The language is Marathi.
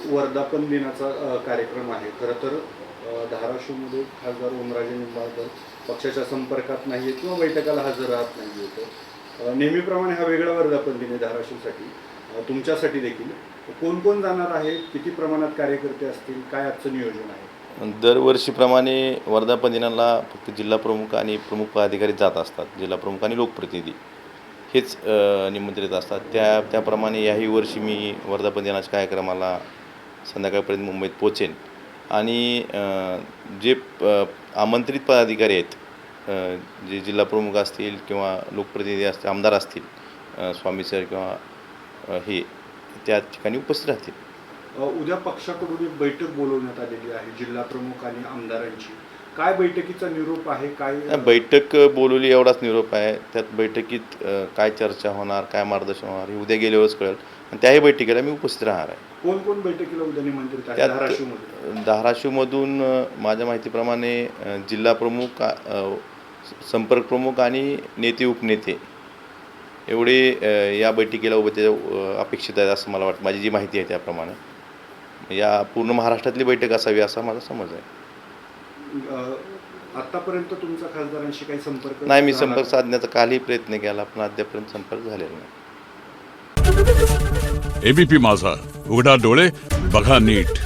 वर्धापन दिनाचा कार्यक्रम आहे. खरं तर धाराशिवमध्ये खासदार ओमराजे निंबाळकर पक्षाच्या संपर्कात नाही आहेत किंवा बैठकाला हजर राहत नाही आहेत. नेहमीप्रमाणे हा वेगळा वर्धापन दिन आहे धाराशिवसाठी, तुमच्यासाठी देखील. कोण कोण जाणार आहे, किती प्रमाणात कार्यकर्ते असतील, काय आजचं नियोजन आहे? दरवर्षीप्रमाणे वर्धापन दिनाला फक्त जिल्हाप्रमुख आणि प्रमुख पदाधिकारी जात असतात. जिल्हाप्रमुख आणि लोकप्रतिनिधी हेच निमंत्रित असतात. त्याप्रमाणे याही वर्षी मी वर्धापन दिनाच्या कार्यक्रमाला संध्याकाळपर्यंत मुंबईत पोचेन आणि जे आमंत्रित पदाधिकारी आहेत, जे जिल्हाप्रमुख असतील किंवा लोकप्रतिनिधी असतील, आमदार असतील, स्वामी सर किंवा हे त्या ठिकाणी उपस्थित राहतील. उद्या पक्षाकडून एक बैठक बोलवण्यात आलेली आहे जिल्हा प्रमुख आणि आमदारांची. काय बैठकीचा निरोप आहे? काय बैठक बोलवली एवढाच निरोप आहे. त्यात बैठकीत काय चर्चा होणार, काय मार्गदर्शन होणार हे उद्या गेल्यावरच कळेल आणि त्याही बैठकीला मी उपस्थित राहणार आहे. कोण कोण बैठकीला उद्या निमंत्रित आहे धाराशिवमध्ये? धाराशिवमधून माझ्या माहितीप्रमाणे जिल्हाप्रमुख, संपर्क प्रमुख आणि नेते उपनेते एवढे या बैठकीला अपेक्षित आहेत असं मला वाटतं. माझी जी माहिती आहे त्याप्रमाणे या पूर्ण महाराष्ट्रातली बैठक असावी असा माझा समज आहे. आतापर्यंत तुमचा खासदारांशी काही संपर्क नाही, मी संपर्क साधण्याचा कालही प्रयत्न केला पण अद्यापर्यंत संपर्क झालेला नाही. एबीपी माझा, उघडा डोळे बघा नीट.